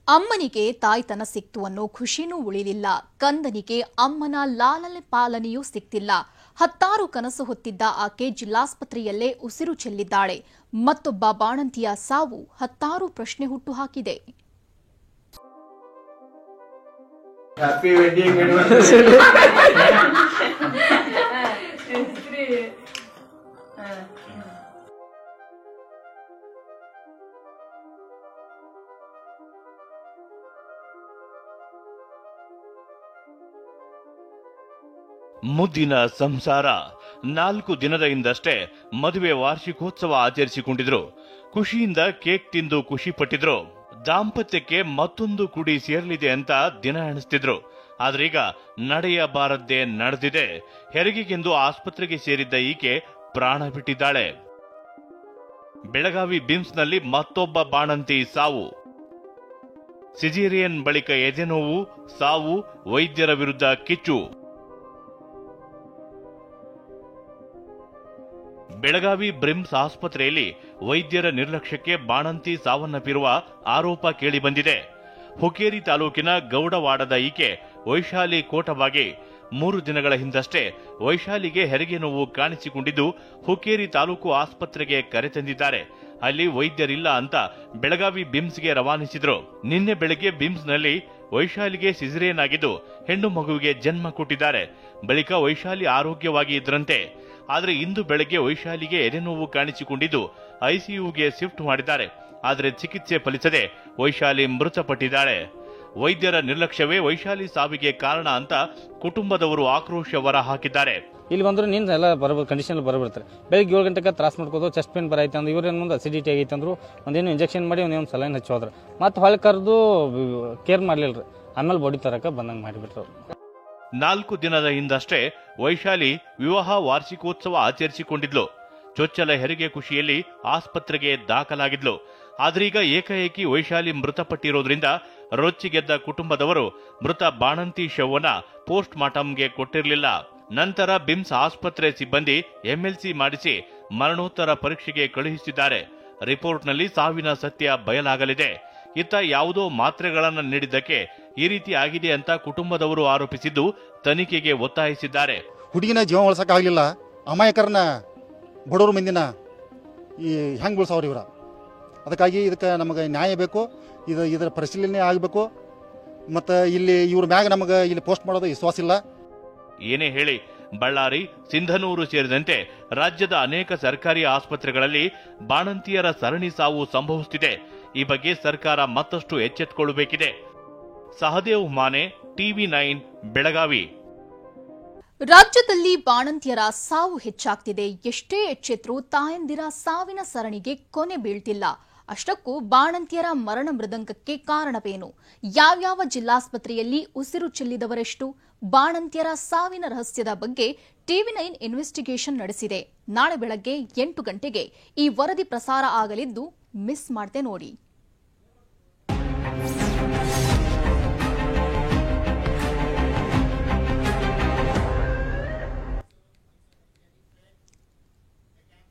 ಅಮ್ಮನಿಗೆ ತಾಯ್ತನ ಸಿಕ್ತು ಅನ್ನೋ ಖುಷಿನೂ ಉಳಿಲಿಲ್ಲ. ಕಂದನಿಗೆ ಅಮ್ಮನ ಲಾಲನೆ ಪಾಲನೆಯೂ ಸಿಕ್ತಿಲ್ಲ. 10 ಕನಸು ಹೊತ್ತಿದ್ದ ಆಕೆ ಜಿಲ್ಲಾಸ್ಪತ್ರೆಯಲ್ಲೇ ಉಸಿರು ಚೆಲ್ಲಿದ್ದಾಳೆ. ಮತ್ತೊಬ್ಬ ಬಾಣಂತಿಯ ಸಾವು 10 ಪ್ರಶ್ನೆ ಹುಟ್ಟುಹಾಕಿದೆ. ಹ್ಯಾಪಿ ವೆಡ್ಡಿಂಗ್ ಮುದ್ದಿನ ಸಂಸಾರ 4 ದಿನದ ಹಿಂದಷ್ಟೇ ಮದುವೆ ವಾರ್ಷಿಕೋತ್ಸವ ಆಚರಿಸಿಕೊಂಡಿದ್ರು. ಖುಷಿಯಿಂದ ಕೇಕ್ ತಿಂದು ಖುಷಿ ಪಟ್ಟಿದ್ರು. ದಾಂಪತ್ಯಕ್ಕೆ ಮತ್ತೊಂದು ಕುಡಿ ಸೇರಲಿದೆ ಅಂತ ದಿನ ಎಣಿಸ್ತಿದ್ರು. ಆದ್ರೀಗ ನಡೆಯಬಾರದ್ದೇ ನಡೆದಿದೆ. ಹೆರಿಗೆಗೆಂದು ಆಸ್ಪತ್ರೆಗೆ ಸೇರಿದ್ದ ಈಕೆ ಪ್ರಾಣ ಬಿಟ್ಟಿದ್ದಾಳೆ. ಬೆಳಗಾವಿ ಬಿಮ್ಸ್ನಲ್ಲಿ ಮತ್ತೊಬ್ಬ ಬಾಣಂತಿ ಸಾವು. ಸಿಜೇರಿಯನ್ ಬಳಿಕ ಎದೆನೋವು, ಸಾವು, ವೈದ್ಯರ ವಿರುದ್ಧ ಕಿಚ್ಚು. ಬೆಳಗಾವಿ ಬ್ರಿಮ್ಸ್ ಆಸ್ಪತ್ರೆಯಲ್ಲಿ ವೈದ್ಯರ ನಿರ್ಲಕ್ಷ್ಯಕ್ಕೆ ಬಾಣಂತಿ ಸಾವನ್ನಪ್ಪಿರುವ ಆರೋಪ ಕೇಳಿಬಂದಿದೆ. ಹುಕ್ಕೇರಿ ತಾಲೂಕಿನ ಗೌಡವಾಡದ ಈಕೆ ವೈಶಾಲಿ ಕೋಟಬಾಗಿ 3 ದಿನಗಳ ಹಿಂದಷ್ಟೇ ವೈಶಾಲಿಗೆ ಹೆರಿಗೆ ನೋವು ಕಾಣಿಸಿಕೊಂಡಿದ್ದು ಹುಕ್ಕೇರಿ ತಾಲೂಕು ಆಸ್ಪತ್ರೆಗೆ ಕರೆತಂದಿದ್ದಾರೆ. ಅಲ್ಲಿ ವೈದ್ಯರಿಲ್ಲ ಅಂತ ಬೆಳಗಾವಿ ಬಿಮ್ಸ್ಗೆ ರವಾನಿಸಿದ್ರು. ನಿನ್ನೆ ಬೆಳಗ್ಗೆ ಬಿಮ್ಸ್ನಲ್ಲಿ ವೈಶಾಲಿಗೆ ಸಿಸೇರಿಯನ್ ಆಗಿದ್ದು ಹೆಣ್ಣು ಮಗುವಿಗೆ ಜನ್ಮ ಕೊಟ್ಟಿದ್ದಾರೆ. ಬಳಿಕ ವೈಶಾಲಿ ಆರೋಗ್ಯವಾಗಿ ಇದ್ರಂತೆ. ಆದರೆ ಇಂದು ಬೆಳಗ್ಗೆ ವೈಶಾಲಿಗೆ ಎದೆನೋವು ಕಾಣಿಸಿಕೊಂಡಿದ್ದು ಐಸಿಯುಗೆ ಶಿಫ್ಟ್ ಮಾಡಿದ್ದಾರೆ. ಆದರೆ ಚಿಕಿತ್ಸೆ ಫಲಿಸದೆ ವೈಶಾಲಿ ಮೃತಪಟ್ಟಿದ್ದಾಳೆ. ವೈದ್ಯರ ನಿರ್ಲಕ್ಷ್ಯವೇ ವೈಶಾಲಿ ಸಾವಿಗೆ ಕಾರಣ ಅಂತ ಕುಟುಂಬದವರು ಆಕ್ರೋಶ ಹೊರ ಹಾಕಿದ್ದಾರೆ. ಇಲ್ಲಿ ಬಂದ್ರು ನಿನ್ನ ಎಲ್ಲ ಬರಬಹುದು, ಕಂಡೀಷನ್ ಬರಬಿಡ್ತಾರೆ. ಬೆಳಗ್ಗೆ 7 ಗಂಟೆಗೆ ತ್ರಾಸ್ ಮಾಡ್ಕೋದು, ಚೆಸ್ಟ್ ಪೇನ್ ಬರೈತೆ ಅಂದ್ರೆ ಇವ್ರೇನು ಮುಂದೆ ಅಸಿಡಿಟಿ ಆಗೈತೆ ಅಂದ್ರು ಒಂದೇನು ಇಂಜೆಕ್ಷನ್ ಮಾಡಿ ಒಂದೇನು ಸಲೈನ್ ಹಚ್ಚೋದ್ರ ಮತ್ತೆ ಹೊಳೆ ಕರೆದು ಕೇರ್ ಮಾಡ್ಲಿಲ್ರಿ. ಆಮೇಲೆ ಬಾಡಿ ತರಕ ಬಂದಂಗೆ ಮಾಡಿಬಿಟ್ರು. 4 ದಿನದ ಹಿಂದಷ್ಟೇ ವೈಶಾಲಿ ವಿವಾಹ ವಾರ್ಷಿಕೋತ್ಸವ ಆಚರಿಸಿಕೊಂಡಿದ್ಲು. ಚೊಚ್ಚಲ ಹೆರಿಗೆ ಖುಷಿಯಲ್ಲಿ ಆಸ್ಪತ್ರೆಗೆ ದಾಖಲಾಗಿದ್ಲು. ಆದ್ರೀಗ ಏಕಾಏಕಿ ವೈಶಾಲಿ ಮೃತಪಟ್ಟಿರೋದ್ರಿಂದ ರೊಚ್ಚಿಗೆದ್ದ ಕುಟುಂಬದವರು ಮೃತ ಬಾಣಂತಿ ಶವನ ಪೋಸ್ಟ್ ಮಾರ್ಟಂಗೆ ಕೊಟ್ಟಿರಲಿಲ್ಲ. ನಂತರ ಬಿಮ್ಸ್ ಆಸ್ಪತ್ರೆ ಸಿಬ್ಬಂದಿ ಎಂಎಲ್ಸಿ ಮಾಡಿಸಿ ಮರಣೋತ್ತರ ಪರೀಕ್ಷೆಗೆ ಕಳುಹಿಸಿದ್ದಾರೆ. ರಿಪೋರ್ಟ್ನಲ್ಲಿ ಸಾವಿನ ಸತ್ಯ ಬಯಲಾಗಲಿದೆ. ಇತ್ತ ಯಾವುದೋ ಮಾತ್ರೆಗಳನ್ನು ನೀಡಿದ್ದಕ್ಕೆ ಈ ರೀತಿ ಆಗಿದೆ ಅಂತ ಕುಟುಂಬದವರು ಆರೋಪಿಸಿದ್ದು ತನಿಖೆಗೆ ಒತ್ತಾಯಿಸಿದ್ದಾರೆ. ಹುಡುಗಿನ ಜೀವ ಉಳಿಸಕ್ಕಾಗಲಿಲ್ಲ, ಅಮಾಯಕರನ್ನ ಬಡವರು ಮಂದಿನ ಈ ಹೆಂಗೆ ಉಳಿಸವ್ರು ಇವ್ರ. ಅದಕ್ಕಾಗಿ ಇದಕ್ಕೆ ನಮಗೆ ನ್ಯಾಯ ಬೇಕು, ಇದರ ಪರಿಶೀಲನೆ ಆಗಬೇಕು. ಮತ್ತು ಇಲ್ಲಿ ಇವ್ರ ಮ್ಯಾಗ ನಮಗೆ ಇಲ್ಲಿ ಪೋಸ್ಟ್ ಮಾಡೋದು ವಿಶ್ವಾಸ ಇಲ್ಲ. ಏನೇ ಹೇಳಿ ಬಳ್ಳಾರಿ, ಸಿಂಧನೂರು ಸೇರಿದಂತೆ ರಾಜ್ಯದ ಅನೇಕ ಸರ್ಕಾರಿ ಆಸ್ಪತ್ರೆಗಳಲ್ಲಿ ಬಾಣಂತಿಯರ ಸರಣಿ ಸಾವು ಸಂಭವಿಸುತ್ತಿದೆ. ಈ ಬಗ್ಗೆ ಸರ್ಕಾರ ಮತ್ತಷ್ಟು ಎಚ್ಚೆತ್ತುಕೊಳ್ಳಬೇಕಿದೆ. ಸಹದೇವ್ ಮಾನೆ, TV9 ಬೆಳಗಾವಿ. ರಾಜ್ಯದಲ್ಲಿ ಬಾಣಂತಿಯರ ಸಾವು ಹೆಚ್ಚಾಗ್ತಿದೆ. ಎಷ್ಟೇ ಎಚ್ಚೆತ್ತರೂ ತಾಯಂದಿರ ಸಾವಿನ ಸರಣಿಗೆ ಕೊನೆ ಬೀಳ್ತಿಲ್ಲ. ಅಷ್ಟಕ್ಕೂ ಬಾಣಂತಿಯರ ಮರಣ ಮೃದಂಗಕ್ಕೆ ಕಾರಣವೇನು? ಯಾವ್ಯಾವ ಜಿಲ್ಲಾಸ್ಪತ್ರೆಯಲ್ಲಿ ಉಸಿರು ಚೆಲ್ಲಿದವರೆಷ್ಟು? ಬಾಣಂತಿಯರ ಸಾವಿನ ರಹಸ್ಯದ ಬಗ್ಗೆ TV9 ಇನ್ವೆಸ್ಟಿಗೇಷನ್ ನಡೆಸಿದೆ. ನಾಳೆ ಬೆಳಗ್ಗೆ 8 ಗಂಟೆಗೆ ಈ ವರದಿ ಪ್ರಸಾರ ಆಗಲಿದ್ದು ಮಿಸ್ ಮಾಡದೆ ನೋಡಿ.